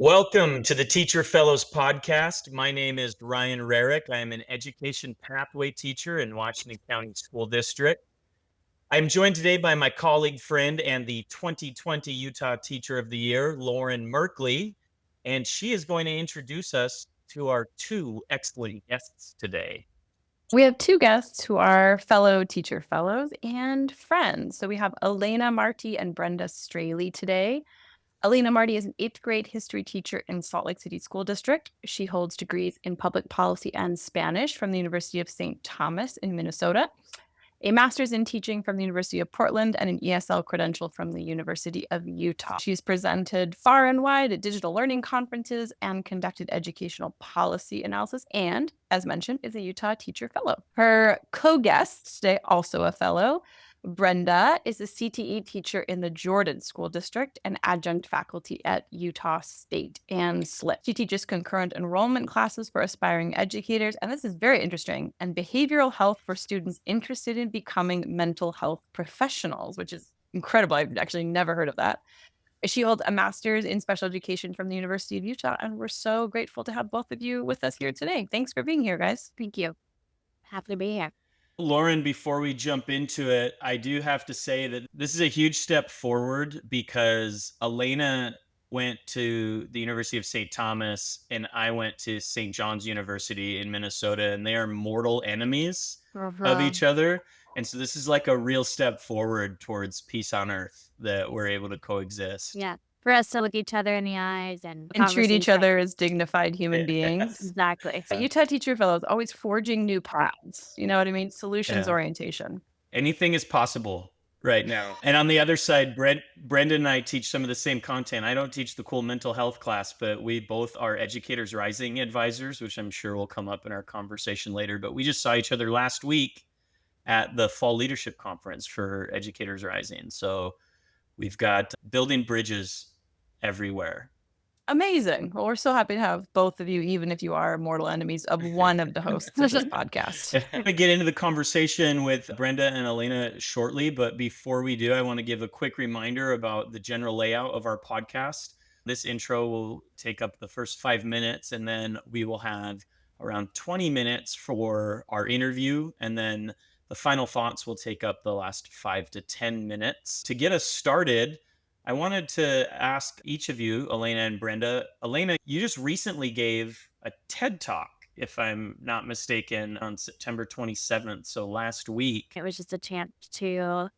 Welcome to the Teacher Fellows podcast. My name is Ryan Rarick. I am an education pathway teacher in Washington County School District. I'm joined today by my colleague, friend, and the 2020 Utah Teacher of the Year, Lauren Merkley, and she is going to introduce us to our two excellent guests today. We have two guests who are fellow teacher fellows and friends. So we have Alaina Marti and Brenda Straley today. Alaina Marti is an 8th grade history teacher in Salt Lake City School District. She holds degrees in public policy and Spanish from the University of St. Thomas in Minnesota, a master's in teaching from the University of Portland, and an ESL credential from the University of Utah. She's presented far and wide at digital learning conferences and conducted educational policy analysis, and, as mentioned, is a Utah Teacher Fellow. Her co-guest today, also a fellow, Brenda, is a CTE teacher in the Jordan School District and adjunct faculty at Utah State and SLIP. She teaches concurrent enrollment classes for aspiring educators, and this is very interesting, and behavioral health for students interested in becoming mental health professionals, which is incredible. I've actually never heard of that. She holds a master's in special education from the University of Utah, and we're so grateful to have both of you with us here today. Thanks for being here, guys. Thank you. Happy to be here. Lauren, before we jump into it, I do have to say that this is a huge step forward because Alaina went to the University of St. Thomas and I went to St. John's University in Minnesota, and they are mortal enemies of each other. And so this is like a real step forward towards peace on earth that we're able to coexist. Yeah. For us to look each other in the eyes and treat each other as dignified human beings. Exactly. Utah Teacher Fellows always forging new paths. You know what I mean? Solutions orientation. Anything is possible right now. And on the other side, Brenda and I teach some of the same content. I don't teach the cool mental health class, but we both are Educators Rising advisors, which I'm sure will come up in our conversation later. But we just saw each other last week at the Fall Leadership Conference for Educators Rising. So we've got building bridges everywhere. Amazing. Well, we're so happy to have both of you, even if you are mortal enemies of one of the hosts of this podcast. I'm going to get into the conversation with Brenda and Alaina shortly, but before we do, I want to give a quick reminder about the general layout of our podcast. This intro will take up the first 5 minutes, and then we will have around 20 minutes for our interview, and then the final thoughts will take up the last 5 to 10 minutes. To get us started, I wanted to ask each of you, Alaina and Brenda. Alaina, you just recently gave a TED Talk, if I'm not mistaken, on September 27th, so last week. It was just a chance to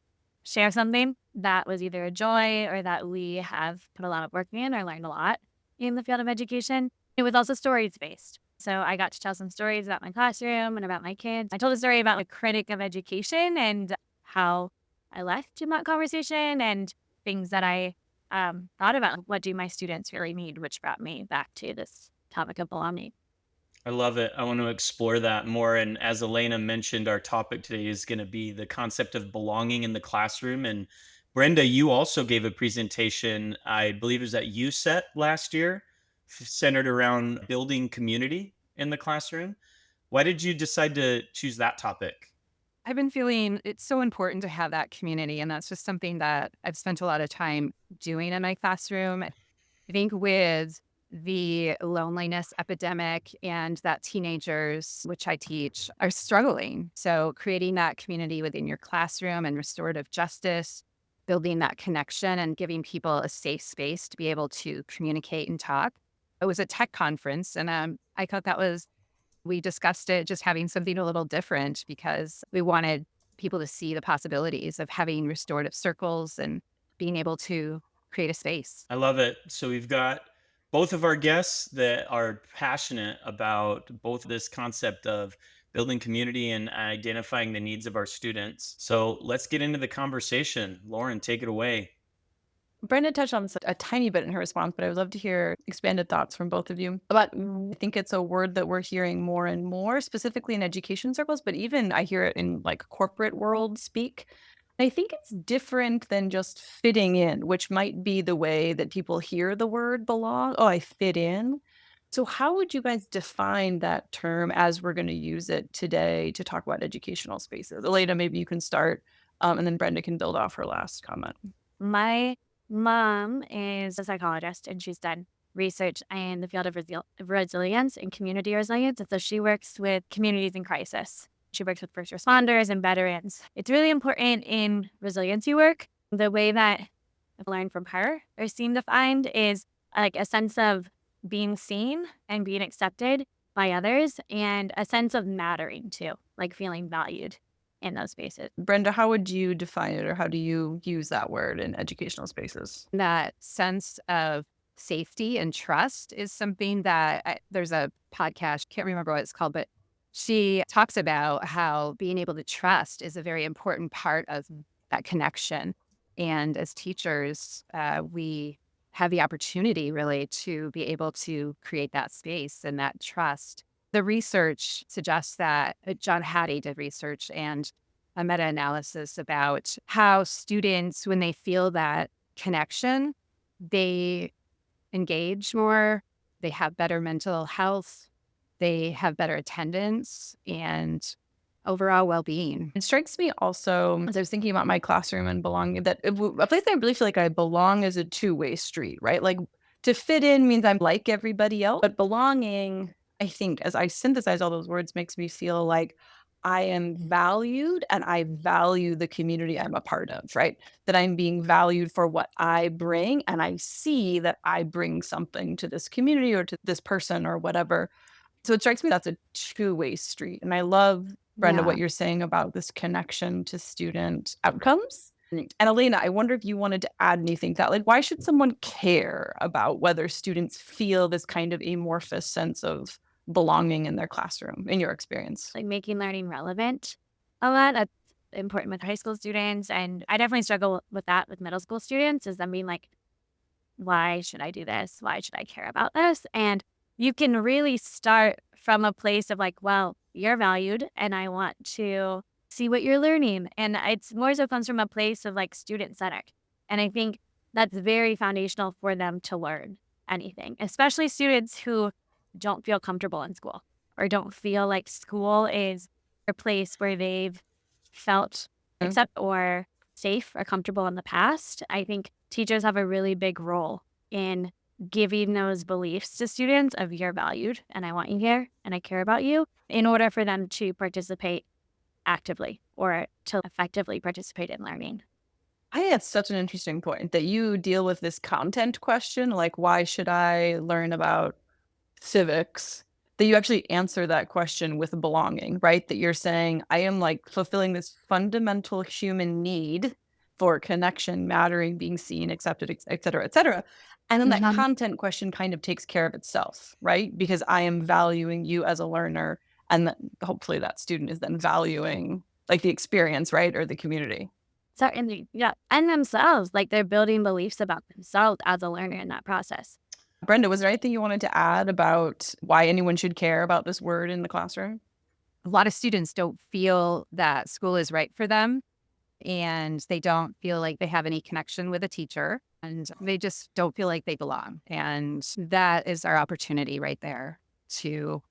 share something that was either a joy or that we have put a lot of work in or learned a lot in the field of education. It was also stories-based. So I got to tell some stories about my classroom and about my kids. I told a story about a critic of education and how I left in that conversation and things that I thought about. What do my students really need? Which brought me back to this topic of belonging. I love it. I want to explore that more. And as Alaina mentioned, our topic today is going to be the concept of belonging in the classroom. And Brenda, you also gave a presentation, I believe it was at USET last year, centered around building community in the classroom. Why did you decide to choose that topic? I've been feeling it's so important to have that community. And that's just something that I've spent a lot of time doing in my classroom. I think with the loneliness epidemic and that teenagers, which I teach, are struggling. So creating that community within your classroom and restorative justice, building that connection and giving people a safe space to be able to communicate and talk. It was a tech conference, and I thought we discussed it just having something a little different because we wanted people to see the possibilities of having restorative circles and being able to create a space. I love it. So we've got both of our guests that are passionate about both this concept of building community and identifying the needs of our students. So let's get into the conversation. Lauren, take it away. Brenda touched on this a tiny bit in her response, but I would love to hear expanded thoughts from both of you about, I think it's a word that we're hearing more and more, specifically in education circles, but even I hear it in like corporate world speak. I think it's different than just fitting in, which might be the way that people hear the word belong. Oh, I fit in. So how would you guys define that term as we're going to use it today to talk about educational spaces? Alaina, maybe you can start, and then Brenda can build off her last comment. My mom is a psychologist, and she's done research in the field of resilience and community resilience. And so she works with communities in crisis. She works with first responders and veterans. It's really important in resiliency work. The way that I've learned from her or seem to find is like a sense of being seen and being accepted by others, and a sense of mattering too, like feeling valued in those spaces. Brenda, how would you define it, or how do you use that word in educational spaces? That sense of safety and trust is something that there's a podcast, can't remember what it's called, but she talks about how being able to trust is a very important part of that connection. And as teachers, we have the opportunity really to be able to create that space and that trust. The research suggests that John Hattie did research and a meta-analysis about how students, when they feel that connection, they engage more, they have better mental health, they have better attendance and overall well-being. It strikes me also, as I was thinking about my classroom and belonging, that a place I really feel like I belong is a two-way street, right? Like, to fit in means I'm like everybody else, but belonging, I think, as I synthesize all those words, makes me feel like I am valued and I value the community I'm a part of, right? That I'm being valued for what I bring, and I see that I bring something to this community or to this person or whatever. So it strikes me that's a two-way street. And I love, Brenda, what you're saying about this connection to student outcomes. And Alaina, I wonder if you wanted to add anything to that. Like, why should someone care about whether students feel this kind of amorphous sense of belonging in their classroom, in your experience? Like making learning relevant a lot. That's important with high school students. And I definitely struggle with that with middle school students, is them being like, why should I do this? Why should I care about this? And you can really start from a place of like, well, you're valued and I want to see what you're learning. And it's more so comes from a place of like student centered. And I think that's very foundational for them to learn anything, especially students who don't feel comfortable in school or don't feel like school is a place where they've felt accept or safe or comfortable in the past. I think teachers have a really big role in giving those beliefs to students of you're valued and I want you here and I care about you, in order for them to participate actively or to effectively participate in learning. I think that's such an interesting point that you deal with this content question, like, why should I learn about civics? That you actually answer that question with belonging, right? That you're saying, I am like fulfilling this fundamental human need for connection, mattering, being seen, accepted, et cetera, et cetera. And then that content question kind of takes care of itself, right? Because I am valuing you as a learner, and that hopefully that student is then valuing like the experience, right? Or the community. Certainly, yeah. And themselves, like they're building beliefs about themselves as a learner in that process. Brenda, was there anything you wanted to add about why anyone should care about this word in the classroom? A lot of students don't feel that school is right for them, and they don't feel like they have any connection with a teacher, and they just don't feel like they belong. And that is our opportunity right there to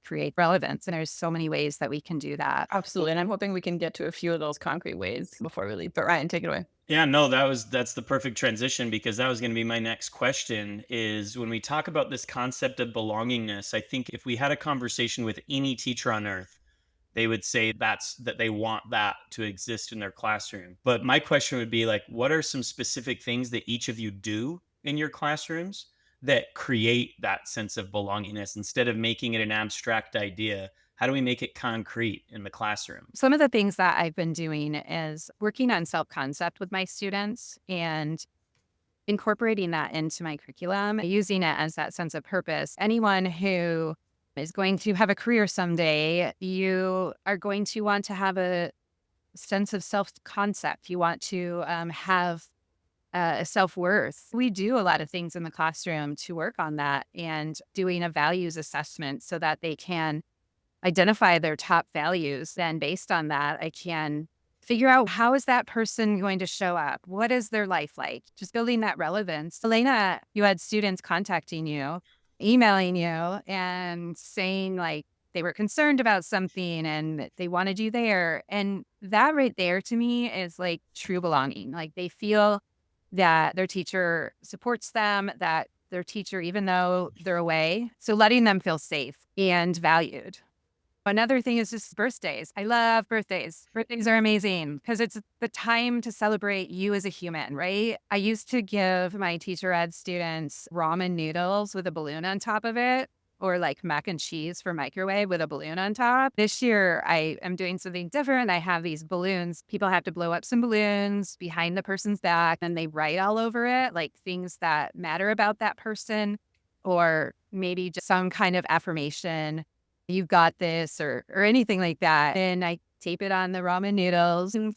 create relevance. And there's so many ways that we can do that. Absolutely. And I'm hoping we can get to a few of those concrete ways before we leave. But Ryan, take it away. Yeah, no, that's the perfect transition, because that was going to be my next question. Is when we talk about this concept of belongingness, I think if we had a conversation with any teacher on earth, they would say that they want that to exist in their classroom. But my question would be like, what are some specific things that each of you do in your classrooms that create that sense of belongingness, instead of making it an abstract idea? How do we make it concrete in the classroom? Some of the things that I've been doing is working on self-concept with my students and incorporating that into my curriculum, using it as that sense of purpose. Anyone who is going to have a career someday, you are going to want to have a sense of self-concept. You want to have self-worth. We do a lot of things in the classroom to work on that, and doing a values assessment so that they can identify their top values. Then based on that, I can figure out, how is that person going to show up? What is their life like? Just building that relevance. Alaina, you had students contacting you, emailing you and saying like they were concerned about something and they wanted you there. And that right there to me is like true belonging. Like they feel that their teacher supports them, that their teacher, even though they're away. So letting them feel safe and valued. Another thing is just birthdays. I love birthdays. Birthdays are amazing because it's the time to celebrate you as a human, right? I used to give my teacher ed students ramen noodles with a balloon on top of it, or like mac and cheese for microwave with a balloon on top. This year, I am doing something different. I have these balloons. People have to blow up some balloons behind the person's back, and they write all over it, like things that matter about that person, or maybe just some kind of affirmation, you've got this, or anything like that. And I tape it on the ramen noodles, and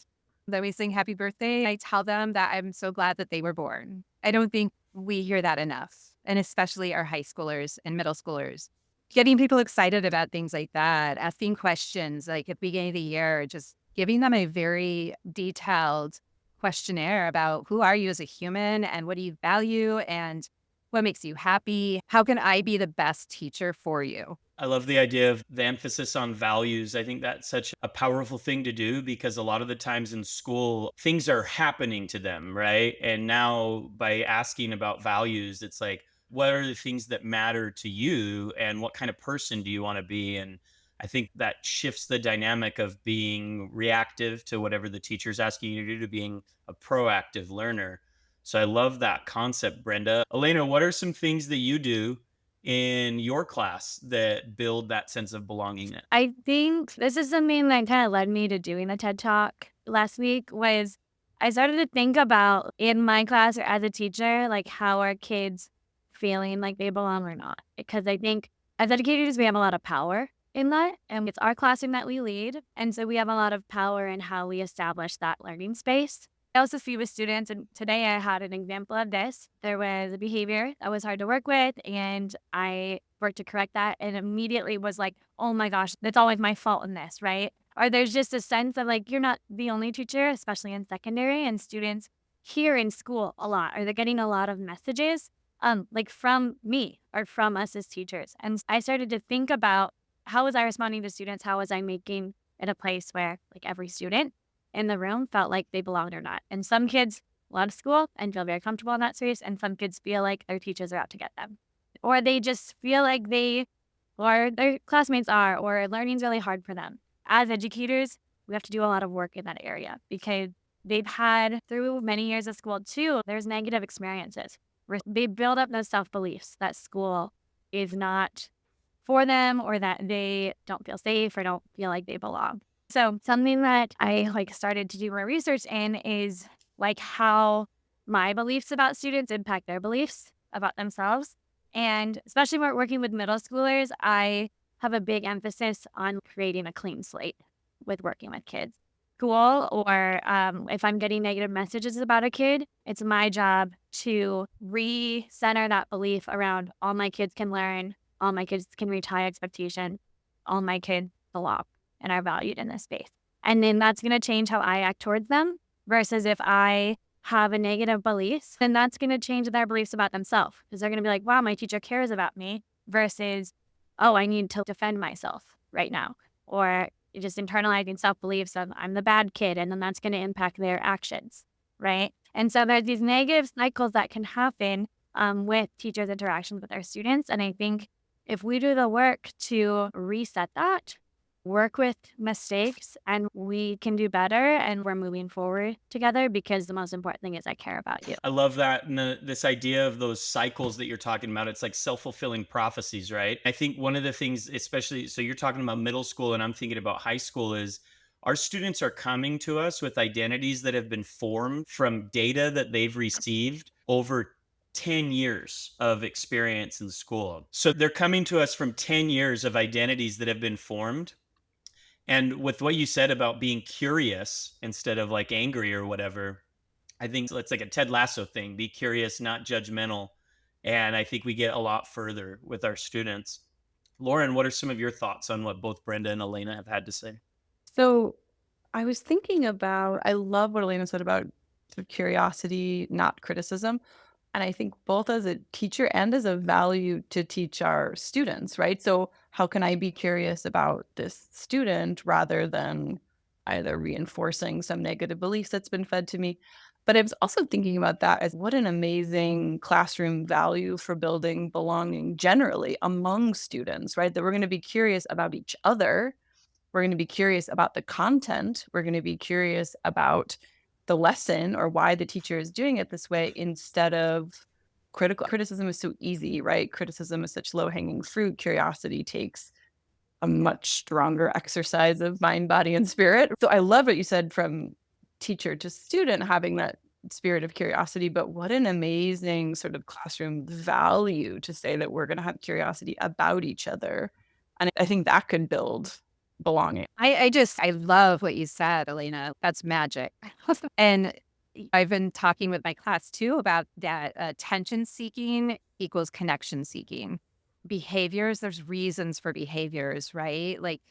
then we sing happy birthday. I tell them that I'm so glad that they were born. I don't think we hear that enough, and especially our high schoolers and middle schoolers. Getting people excited about things like that, asking questions like at the beginning of the year, just giving them a very detailed questionnaire about who are you as a human and what do you value and what makes you happy? How can I be the best teacher for you? I love the idea of the emphasis on values. I think that's such a powerful thing to do because a lot of the times in school, things are happening to them, right? And now by asking about values, it's like, what are the things that matter to you and what kind of person do you want to be? And I think that shifts the dynamic of being reactive to whatever the teacher's asking you to do to being a proactive learner. So I love that concept, Brenda. Alaina, what are some things that you do in your class that build that sense of belongingness? I think this is something that kind of led me to doing the TED Talk last week was I started to think about in my class or as a teacher, like how are kids feeling like they belong or not? Because I think as educators, we have a lot of power in that. And it's our classroom that we lead. And so we have a lot of power in how we establish that learning space. I also see with students, and today I had an example of this. There was a behavior that was hard to work with, and I worked to correct that and immediately was like, oh my gosh, that's always my fault in this, right? Or there's just a sense of like, you're not the only teacher, especially in secondary, and students here in school a lot, or they're getting a lot of messages like from me or from us as teachers. And I started to think about how was I responding to students? How was I making it a place where like every student in the room felt like they belonged or not? And some kids love school and feel very comfortable in that space, and some kids feel like their teachers are out to get them, or they just feel like they or their classmates are, or learning's really hard for them. As educators, we have to do a lot of work in that area because they've had through many years of school too, there's negative experiences where they build up those self-beliefs that school is not for them or that they don't feel safe or don't feel like they belong. So something that I like started to do more research in is like how my beliefs about students impact their beliefs about themselves. And especially when we're working with middle schoolers, I have a big emphasis on creating a clean slate with working with kids. School, or if I'm getting negative messages about a kid, it's my job to re-center that belief around all my kids can learn, all my kids can reach high expectation, all my kids belong and are valued in this space. And then that's going to change how I act towards them versus if I have a negative belief, then that's going to change their beliefs about themselves because they're going to be like, wow, my teacher cares about me versus, oh, I need to defend myself right now. Or just internalizing self-beliefs of I'm the bad kid, and then that's going to impact their actions, right? And so there's these negative cycles that can happen with teachers' interactions with their students. And I think if we do the work to reset that, work with mistakes, and we can do better, and we're moving forward together because the most important thing is I care about you. I love that. And this idea of those cycles that you're talking about, it's like self fulfilling prophecies, right? I think one of the things, especially, so you're talking about middle school, and I'm thinking about high school, is our students are coming to us with identities that have been formed from data that they've received over 10 years of experience in school. So they're coming to us from 10 years of identities that have been formed. And with what you said about being curious instead of like angry or whatever, I think it's like a Ted Lasso thing, be curious, not judgmental. And I think we get a lot further with our students. Lauren, what are some of your thoughts on what both Brenda and Alaina have had to say? So I was thinking about, I love what Elena said about sort of curiosity, not criticism. And I think both as a teacher and as a value to teach our students, right? So how can I be curious about this student rather than either reinforcing some negative beliefs that's been fed to me? But I was also thinking about that as what an amazing classroom value for building belonging generally among students, right? That we're going to be curious about each other. We're going to be curious about the content. We're going to be curious about the lesson or why the teacher is doing it this way instead of critical. Criticism is so easy, right? Criticism is such low-hanging fruit. Curiosity takes a much stronger exercise of mind, body, and spirit. So I love what you said from teacher to student having that spirit of curiosity, but what an amazing sort of classroom value to say that we're going to have curiosity about each other. And I think that could build belonging. I love what you said, Alaina. That's magic. And I've been talking with my class too about that attention seeking equals connection seeking. Behaviors, there's reasons for behaviors, right? Like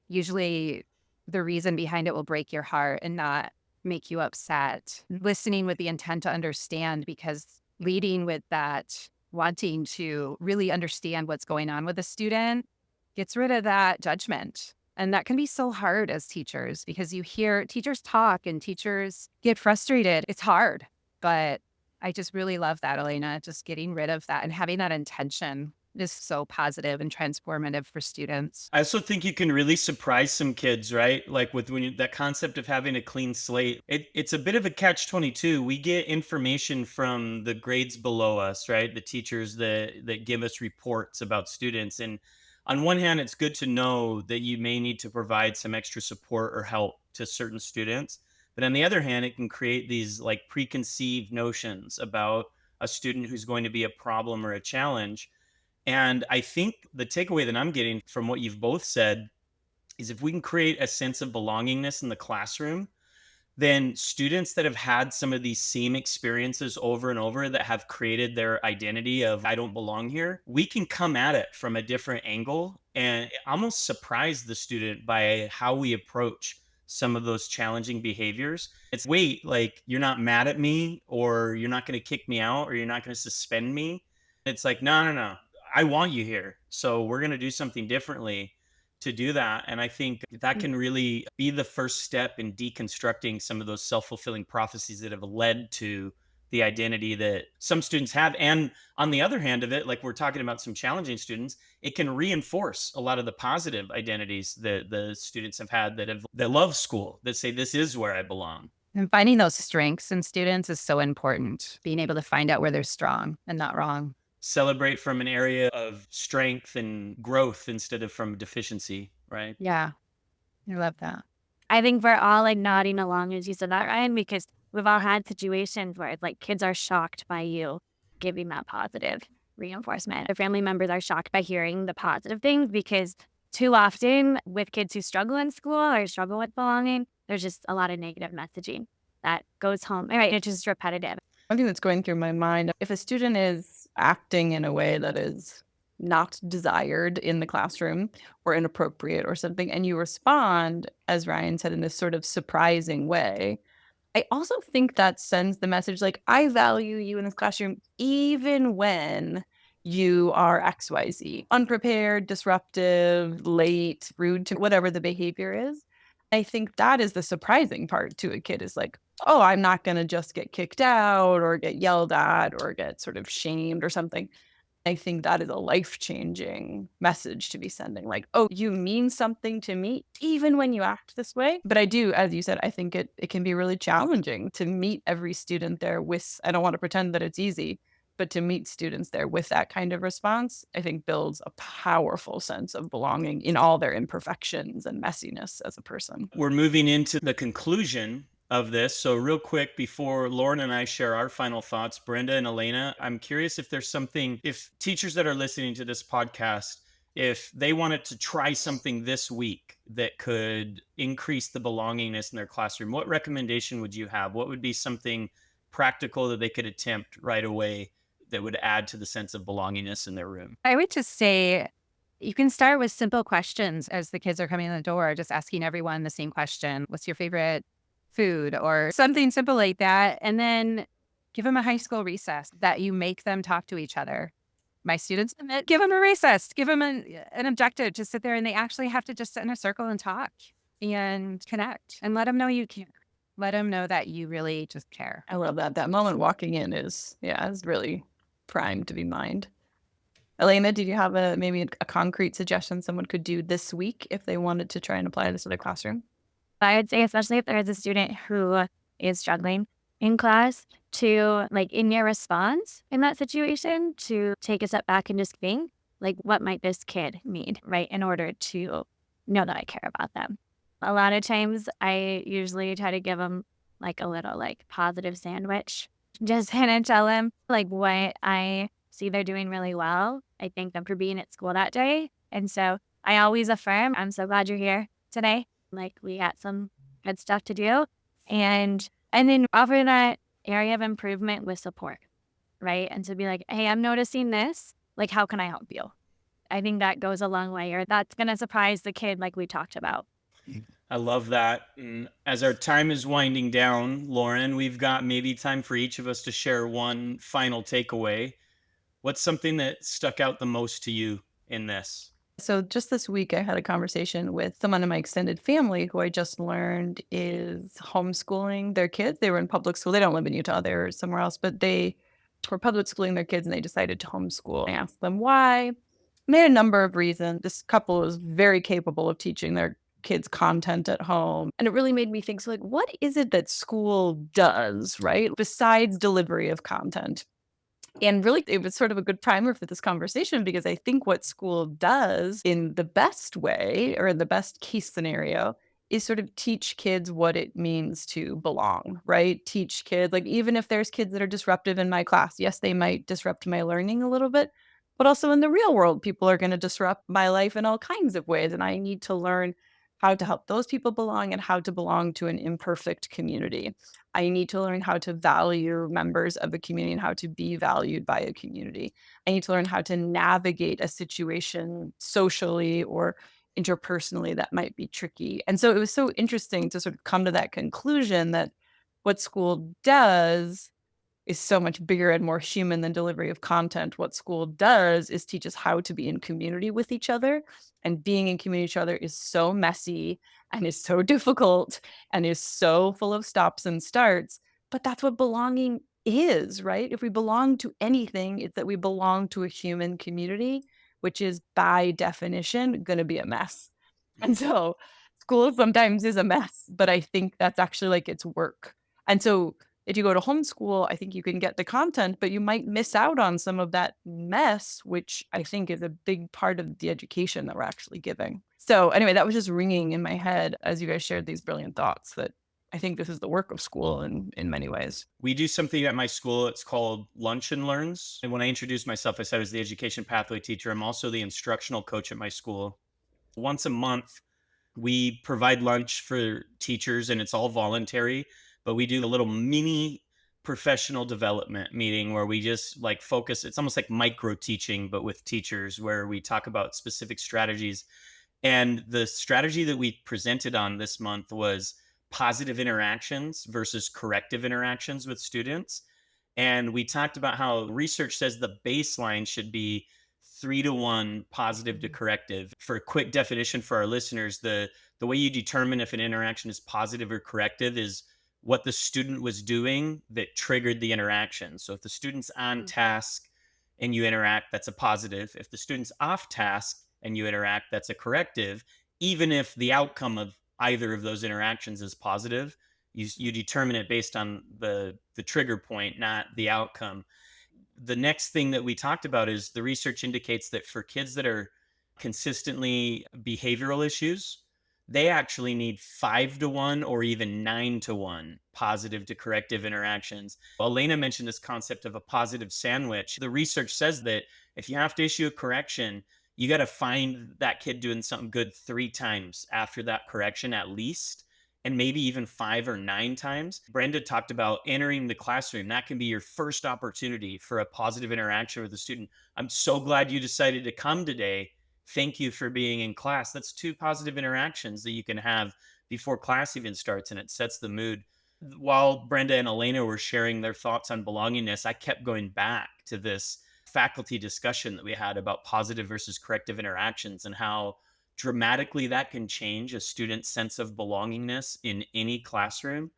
usually the reason behind it will break your heart and not make you upset. Listening with the intent to understand, because leading with that, wanting to really understand what's going on with a student gets rid of that judgment. And that can be so hard as teachers because you hear teachers talk and teachers get frustrated. It's hard, but I just really love that, Alaina, just getting rid of that and having that intention is so positive and transformative for students. I also think you can really surprise some kids, right? Like with that concept of having a clean slate, it's a bit of a catch-22. We get information from the grades below us, right? The teachers that give us reports about students. And on one hand, it's good to know that you may need to provide some extra support or help to certain students. But on the other hand, it can create these like preconceived notions about a student who's going to be a problem or a challenge. And I think the takeaway that I'm getting from what you've both said is if we can create a sense of belongingness in the classroom, then students that have had some of these same experiences over and over that have created their identity of I don't belong here, we can come at it from a different angle and almost surprise the student by how we approach some of those challenging behaviors. It's wait, like you're not mad at me or you're not going to kick me out or you're not going to suspend me. It's like, no, no, no. I want you here. So we're going to do something differently to do that. And I think that can really be the first step in deconstructing some of those self-fulfilling prophecies that have led to the identity that some students have. And on the other hand of it, like we're talking about some challenging students, it can reinforce a lot of the positive identities that the students have had that love school, that say this is where I belong. And finding those strengths in students is so important. Being able to find out where they're strong and not wrong. Celebrate from an area of strength and growth instead of from deficiency, right? Yeah, I love that. I think we're all like nodding along as you said that, Ryan, because we've all had situations where like kids are shocked by you giving that positive reinforcement. Their family members are shocked by hearing the positive things because too often with kids who struggle in school or struggle with belonging, there's just a lot of negative messaging that goes home. All right, it's just repetitive. One thing that's going through my mind, if a student is acting in a way that is not desired in the classroom or inappropriate or something, and you respond, as Ryan said, in this sort of surprising way, I also think that sends the message like, I value you in this classroom, even when you are XYZ, unprepared, disruptive, late, rude to whatever the behavior is. I think that is the surprising part to a kid is like, oh, I'm not going to just get kicked out or get yelled at or get sort of shamed or something. I think that is a life-changing message to be sending. Like, oh, you mean something to me, even when you act this way. But I do, as you said, I think it can be really challenging to meet every student there with, I don't want to pretend that it's easy, but to meet students there with that kind of response, I think builds a powerful sense of belonging in all their imperfections and messiness as a person. We're moving into the conclusion of this. So, real quick, before Lauren and I share our final thoughts, Brenda and Alaina, I'm curious if there's something, if teachers that are listening to this podcast, if they wanted to try something this week that could increase the belongingness in their classroom, what recommendation would you have? What would be something practical that they could attempt right away that would add to the sense of belongingness in their room? I would just say you can start with simple questions as the kids are coming in the door, just asking everyone the same question. What's your favorite food or something simple like that? And then give them a high school recess that you make them talk to each other. My students give them a recess, give them an objective to sit there and they actually have to just sit in a circle and talk and connect and let them know you care. Let them know that you really just care. I love that. That moment walking in is really primed to be mined. Alaina, did you have maybe a concrete suggestion someone could do this week if they wanted to try and apply this to their classroom? I would say, especially if there is a student who is struggling in class, to like in your response in that situation, to take a step back and just think, like, what might this kid need, right, in order to know that I care about them. A lot of times, I usually try to give them like a little like positive sandwich, just kind of tell them like what I see they're doing really well. I thank them for being at school that day, and so I always affirm, I'm so glad you're here today. Like, we got some good stuff to do. And then offer that area of improvement with support, right? And to be like, hey, I'm noticing this. Like, how can I help you? I think that goes a long way, or that's going to surprise the kid, like we talked about. I love that. And as our time is winding down, Lauren, we've got maybe time for each of us to share one final takeaway. What's something that stuck out the most to you in this? So just this week, I had a conversation with someone in my extended family who I just learned is homeschooling their kids. They were in public school. They don't live in Utah. They're somewhere else, but they were public schooling their kids and they decided to homeschool. I asked them why. They had a number of reasons. This couple was very capable of teaching their kids content at home. And it really made me think, so like, what is it that school does, right? Besides delivery of content? And really, it was sort of a good primer for this conversation because I think what school does in the best way or in the best case scenario is sort of teach kids what it means to belong, right? Teach kids, like, even if there's kids that are disruptive in my class, yes, they might disrupt my learning a little bit, but also in the real world, people are going to disrupt my life in all kinds of ways. And I need to learn how to help those people belong and how to belong to an imperfect community. I need to learn how to value members of a community and how to be valued by a community. I need to learn how to navigate a situation socially or interpersonally that might be tricky. And so it was so interesting to sort of come to that conclusion that what school does is so much bigger and more human than delivery of content. What school does is teach us how to be in community with each other. And being in community with each other is so messy and is so difficult and is so full of stops and starts. But that's what belonging is, right? If we belong to anything, it's that we belong to a human community, which is by definition going to be a mess. And so school sometimes is a mess, but I think that's actually like its work. And so if you go to homeschool, I think you can get the content, but you might miss out on some of that mess, which I think is a big part of the education that we're actually giving. So anyway, that was just ringing in my head as you guys shared these brilliant thoughts that I think this is the work of school in many ways. We do something at my school. It's called Lunch and Learns. And when I introduced myself, I said I was the education pathway teacher. I'm also the instructional coach at my school. Once a month, we provide lunch for teachers and it's all voluntary, but we do a little mini professional development meeting where we just like focus. It's almost like micro teaching, but with teachers, where we talk about specific strategies. And the strategy that we presented on this month was positive interactions versus corrective interactions with students. And we talked about how research says the baseline should be 3-to-1 positive to corrective. For a quick definition for our listeners, the way you determine if an interaction is positive or corrective is what the student was doing that triggered the interaction. So if the student's on task and you interact, that's a positive. If the student's off task and you interact, that's a corrective. Even if the outcome of either of those interactions is positive, you determine it based on the trigger point, not the outcome. The next thing that we talked about is the research indicates that for kids that are consistently behavioral issues, they actually need 5-to-1 or even 9-to-1 positive to corrective interactions. Alaina mentioned this concept of a positive sandwich. The research says that if you have to issue a correction, you got to find that kid doing something good 3 times after that correction at least, and maybe even 5 or 9 times. Brenda talked about entering the classroom. That can be your first opportunity for a positive interaction with a student. I'm so glad you decided to come today. Thank you for being in class. That's 2 positive interactions that you can have before class even starts, and it sets the mood. While Brenda and Alaina were sharing their thoughts on belongingness, I kept going back to this faculty discussion that we had about positive versus corrective interactions and how dramatically that can change a student's sense of belongingness in any classroom.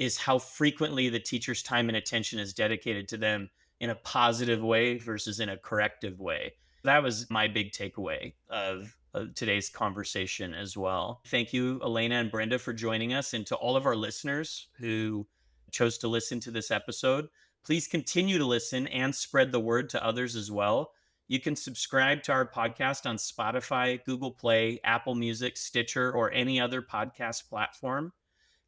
is how frequently the teacher's time and attention is dedicated to them in a positive way versus in a corrective way. That was my big takeaway of today's conversation as well. Thank you, Alaina and Brenda, for joining us. And to all of our listeners who chose to listen to this episode, please continue to listen and spread the word to others as well. You can subscribe to our podcast on Spotify, Google Play, Apple Music, Stitcher, or any other podcast platform.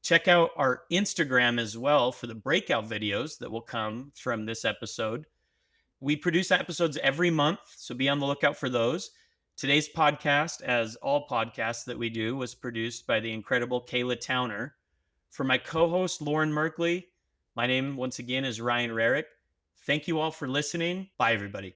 Check out our Instagram as well for the breakout videos that will come from this episode. We produce episodes every month, so be on the lookout for those. Today's podcast, as all podcasts that we do, was produced by the incredible Kayla Towner. For my co-host, Lauren Merkley, my name once again is Ryan Rarick. Thank you all for listening. Bye, everybody.